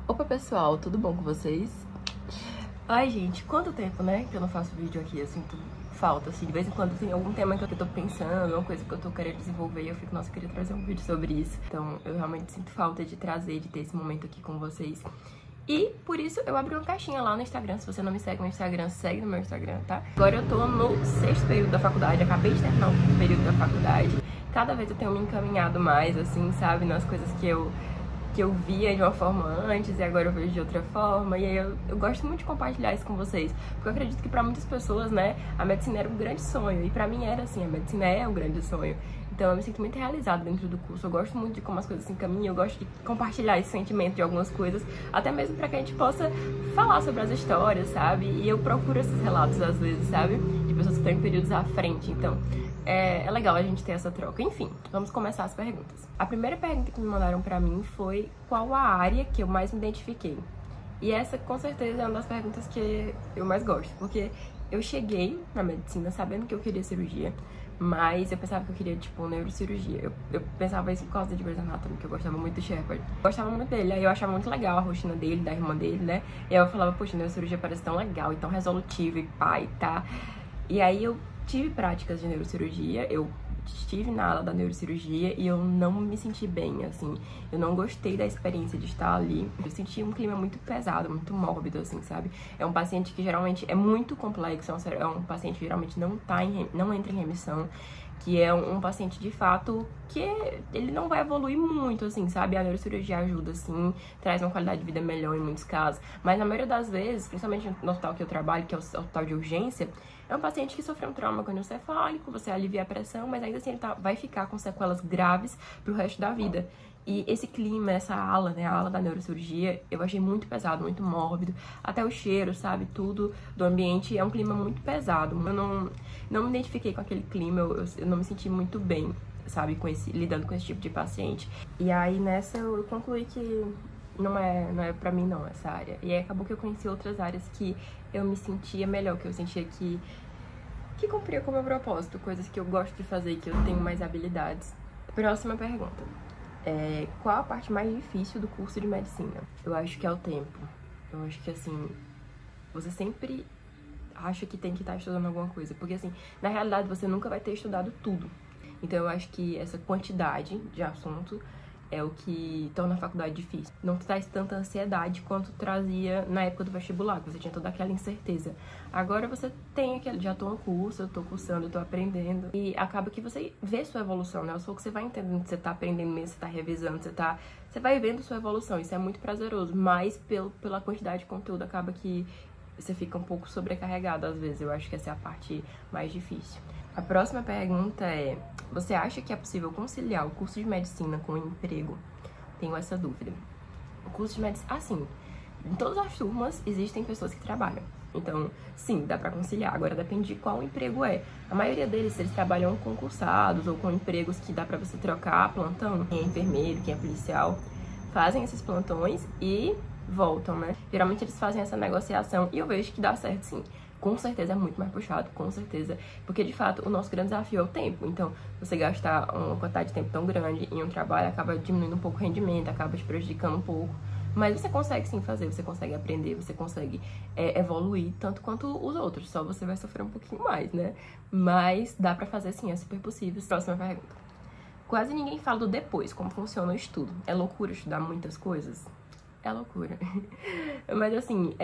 Opa pessoal, tudo bom com vocês? Ai gente, quanto tempo, né, que eu não faço vídeo aqui, eu sinto falta, assim, de vez em quando tem algum tema que eu tô pensando, uma coisa que eu tô querendo desenvolver e eu fico, nossa, eu queria trazer um vídeo sobre isso. Então eu realmente sinto falta de trazer, de ter esse momento aqui com vocês. E por isso eu abri uma caixinha lá no Instagram. Se você não me segue no Instagram, segue no meu Instagram, tá? Agora eu tô no 6º período da faculdade, acabei de terminar o período da faculdade. Cada vez eu tenho me encaminhado mais, assim, sabe, nas coisas que eu via de uma forma antes e agora eu vejo de outra forma. E aí eu gosto muito de compartilhar isso com vocês, porque eu acredito que pra muitas pessoas, né, a medicina era um grande sonho. E pra mim era assim, a medicina é um grande sonho. Então eu me sinto muito realizada dentro do curso, eu gosto muito de como as coisas se encaminham, eu gosto de compartilhar esse sentimento de algumas coisas, até mesmo pra que a gente possa falar sobre as histórias, sabe? E eu procuro esses relatos às vezes, sabe? De pessoas que estão em períodos à frente, então é legal a gente ter essa troca. Enfim, vamos começar as perguntas. A primeira pergunta que me mandaram pra mim foi qual a área que eu mais me identifiquei. E essa, com certeza, é uma das perguntas que eu mais gosto, porque eu cheguei na medicina sabendo que eu queria cirurgia, mas eu pensava que eu queria, tipo, neurocirurgia. Eu pensava isso por causa de Grey's Anatomy, que eu gostava muito do Shepard. Eu gostava muito dele, aí eu achava muito legal a rotina dele, da irmã dele, né? E aí eu falava, poxa, neurocirurgia parece tão legal e tão resolutiva e pai, tá? E aí eu tive práticas de neurocirurgia, eu estive na ala da neurocirurgia e eu não me senti bem, assim. Eu não gostei da experiência de estar ali. Eu senti um clima muito pesado, muito mórbido, assim, sabe? É um paciente que geralmente é muito complexo, é um paciente que geralmente não entra em remissão, que é um paciente, de fato, que ele não vai evoluir muito, assim, sabe? A neurocirurgia ajuda, sim, traz uma qualidade de vida melhor em muitos casos, mas na maioria das vezes, principalmente no hospital que eu trabalho, que é o hospital de urgência, é um paciente que sofreu um trauma crânioencefálico, você alivia a pressão, mas ainda assim ele vai ficar com sequelas graves pro resto da vida. E esse clima, essa ala, né, a ala da neurocirurgia, eu achei muito pesado, muito mórbido. Até o cheiro, sabe, tudo do ambiente é um clima muito pesado. Eu não me identifiquei com aquele clima, eu não me senti muito bem, sabe, lidando com esse tipo de paciente. E aí nessa eu concluí que não é pra mim não, essa área. E aí acabou que eu conheci outras áreas que eu me sentia melhor, que eu sentia que cumpria com o meu propósito, coisas que eu gosto de fazer e que eu tenho mais habilidades. Próxima pergunta. Qual a parte mais difícil do curso de medicina? Eu acho que é o tempo. Eu acho que, assim, você sempre acha que tem que estar estudando alguma coisa, porque, assim, na realidade você nunca vai ter estudado tudo. Então eu acho que essa quantidade de assunto é o que torna a faculdade difícil. Não traz tanta ansiedade quanto trazia na época do vestibular, que você tinha toda aquela incerteza. Agora você tem aquele, já tô no curso, eu tô cursando, eu tô aprendendo, e acaba que você vê sua evolução, né? Aos poucos você vai entendendo que você tá aprendendo mesmo, você tá revisando, você vai vendo sua evolução, isso é muito prazeroso, mas pela quantidade de conteúdo acaba que você fica um pouco sobrecarregado às vezes. Eu acho que essa é a parte mais difícil. A próxima pergunta é: você acha que é possível conciliar o curso de medicina com o emprego? Tenho essa dúvida. O curso de medicina, assim, em todas as turmas existem pessoas que trabalham. Então, sim, dá pra conciliar. Agora depende de qual emprego é. A maioria deles, eles trabalham concursados ou com empregos que dá pra você trocar plantão. Quem é enfermeiro, quem é policial, fazem esses plantões e voltam, né? Geralmente eles fazem essa negociação e eu vejo que dá certo, sim. Com certeza é muito mais puxado, com certeza, porque de fato o nosso grande desafio é o tempo. Então, você gastar uma quantidade de tempo tão grande em um trabalho acaba diminuindo um pouco o rendimento, acaba te prejudicando um pouco. Mas você consegue sim fazer, você consegue aprender, você consegue evoluir tanto quanto os outros, só você vai sofrer um pouquinho mais, né? Mas dá pra fazer sim, é super possível. Próxima pergunta. Quase ninguém fala do depois, como funciona o estudo. É loucura estudar muitas coisas? É loucura. Mas assim,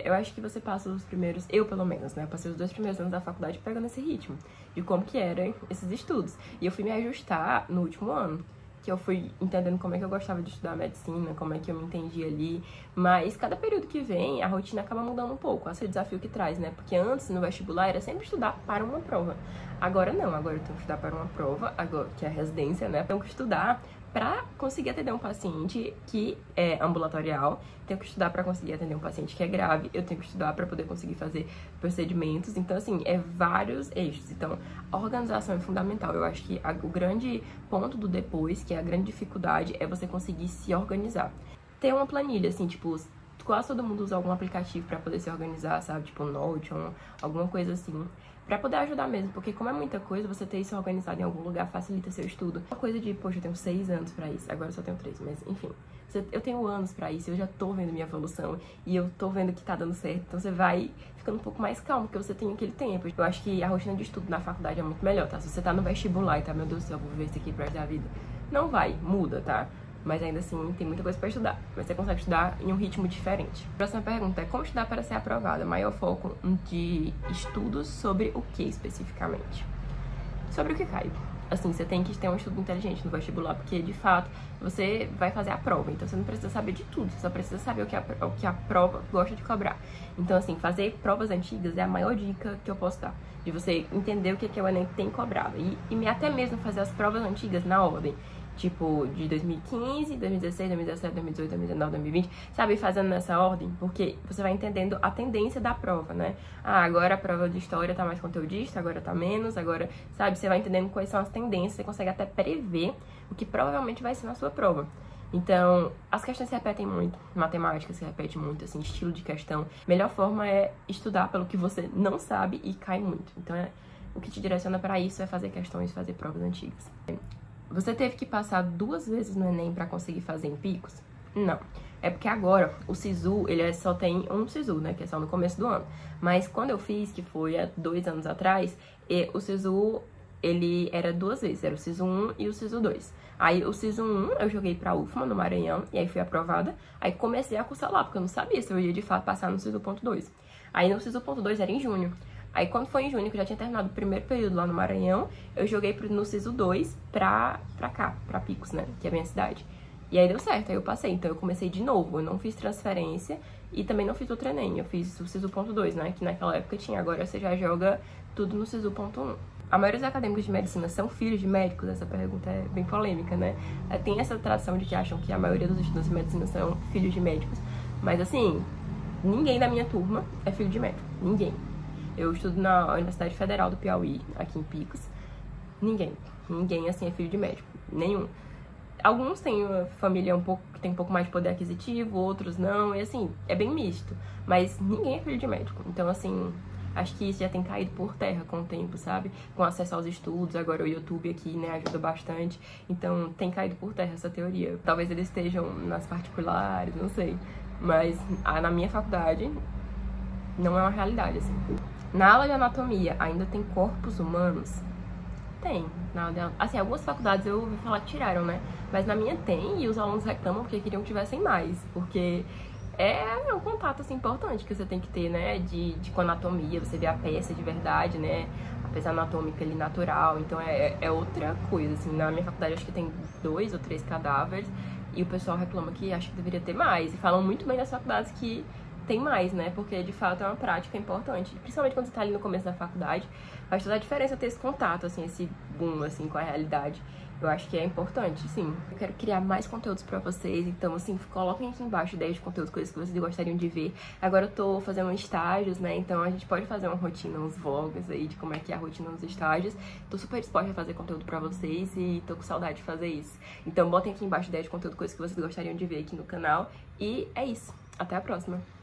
eu acho que você passa os primeiros, eu pelo menos, né? Eu passei os 2 primeiros anos da faculdade pegando esse ritmo de como que eram esses estudos. E eu fui me ajustar no último ano, que eu fui entendendo como é que eu gostava de estudar medicina, como é que eu me entendia ali. Mas cada período que vem, a rotina acaba mudando um pouco. Esse é o desafio que traz, né? Porque antes, no vestibular, era sempre estudar para uma prova. Agora não, agora eu tenho que estudar para uma prova, agora que é a residência, né? Eu tenho que estudar para conseguir atender um paciente que é ambulatorial, tenho que estudar para conseguir atender um paciente que é grave, eu tenho que estudar para poder conseguir fazer procedimentos. Então, assim, vários eixos. Então, a organização é fundamental. Eu acho que o grande ponto do depois, que é a grande dificuldade, é você conseguir se organizar. Ter uma planilha, assim, tipo, quase todo mundo usa algum aplicativo para poder se organizar, sabe? Tipo, Notion, alguma coisa assim. Pra poder ajudar mesmo, porque como é muita coisa, você ter isso organizado em algum lugar facilita seu estudo. Uma coisa de, poxa, eu tenho 6 anos pra isso, agora eu só tenho 3, mas enfim. Eu tenho anos pra isso, eu já tô vendo minha evolução e eu tô vendo que tá dando certo. Então você vai ficando um pouco mais calmo, porque você tem aquele tempo. Eu acho que a rotina de estudo na faculdade é muito melhor, tá? Se você tá no vestibular e tá, meu Deus do céu, vou viver isso aqui pro resto da vida. Não vai, muda, tá? Mas ainda assim, tem muita coisa pra estudar. Mas você consegue estudar em um ritmo diferente. Próxima pergunta é: como estudar para ser aprovada? Maior foco de estudos sobre o que especificamente? Sobre o que cai. Assim, você tem que ter um estudo inteligente no vestibular, porque, de fato, você vai fazer a prova. Então, você não precisa saber de tudo, você só precisa saber o que a prova gosta de cobrar. Então, assim, fazer provas antigas é a maior dica que eu posso dar. De você entender o que o Enem tem cobrado. E até mesmo fazer as provas antigas na ordem. Tipo, de 2015, 2016, 2017, 2018, 2019, 2020, sabe? Fazendo nessa ordem, porque você vai entendendo a tendência da prova, né? Ah, agora a prova de história tá mais conteudista, agora tá menos, agora, sabe? Você vai entendendo quais são as tendências, você consegue até prever o que provavelmente vai ser na sua prova. Então, as questões se repetem muito, matemática se repete muito, assim, estilo de questão. Melhor forma é estudar pelo que você não sabe e cai muito. Então, o que te direciona para isso é fazer questões, fazer provas antigas. Você teve que passar 2 vezes no Enem pra conseguir fazer em Picos? Não. É porque agora o SISU, ele só tem um SISU, né? Que é só no começo do ano. Mas quando eu fiz, que foi há 2 anos atrás, o SISU, ele era 2 vezes. Era o SISU 1 e o SISU 2. Aí o SISU 1 eu joguei pra UFMA, no Maranhão, e aí fui aprovada. Aí comecei a cursar lá, porque eu não sabia se eu ia de fato passar no SISU ponto 2. Aí no SISU ponto 2 era em junho. Aí quando foi em junho, que eu já tinha terminado o primeiro período lá no Maranhão, eu joguei no SISU 2 pra cá, pra Picos, né, que é a minha cidade. E aí deu certo, aí eu passei. Então eu comecei de novo, eu não fiz transferência e também não fiz outro Enem. Eu fiz o SISU ponto 2, né, que naquela época tinha. Agora você já joga tudo no SISU ponto 1. A maioria dos acadêmicos de medicina são filhos de médicos? Essa pergunta é bem polêmica, né? Tem essa tradição de que acham que a maioria dos estudantes de medicina são filhos de médicos. Mas assim, ninguém da minha turma é filho de médico. Ninguém. Eu estudo na Universidade Federal do Piauí, aqui em Picos. Ninguém, assim, é filho de médico. Nenhum. Alguns têm uma família que tem um pouco mais de poder aquisitivo, outros não. E, assim, é bem misto. Mas ninguém é filho de médico. Então, assim, acho que isso já tem caído por terra com o tempo, sabe? Com acesso aos estudos, agora o YouTube aqui, né, ajuda bastante. Então, tem caído por terra essa teoria. Talvez eles estejam nas particulares, não sei. Mas na minha faculdade não é uma realidade, assim. Na aula de anatomia, ainda tem corpos humanos? Tem. Assim, algumas faculdades eu ouvi falar que tiraram, né? Mas na minha tem, e os alunos reclamam porque queriam que tivessem mais. Porque é um contato, assim, importante que você tem que ter, né? Com anatomia, você vê a peça de verdade, né? A peça anatômica ali natural. Então é outra coisa, assim. Na minha faculdade acho que tem 2 ou 3 cadáveres. E o pessoal reclama que acha que deveria ter mais. E falam muito bem das faculdades que tem mais, né? Porque, de fato, é uma prática importante. Principalmente quando você tá ali no começo da faculdade. Faz toda a diferença ter esse contato, assim, esse boom, assim, com a realidade. Eu acho que é importante, sim. Eu quero criar mais conteúdos pra vocês. Então, assim, coloquem aqui embaixo ideias de conteúdos, coisas que vocês gostariam de ver. Agora eu tô fazendo estágios, né? Então a gente pode fazer uma rotina, uns vlogs aí de como é que é a rotina nos estágios. Tô super disposta a fazer conteúdo pra vocês e tô com saudade de fazer isso. Então botem aqui embaixo ideias de conteúdo, coisas que vocês gostariam de ver aqui no canal. E é isso. Até a próxima!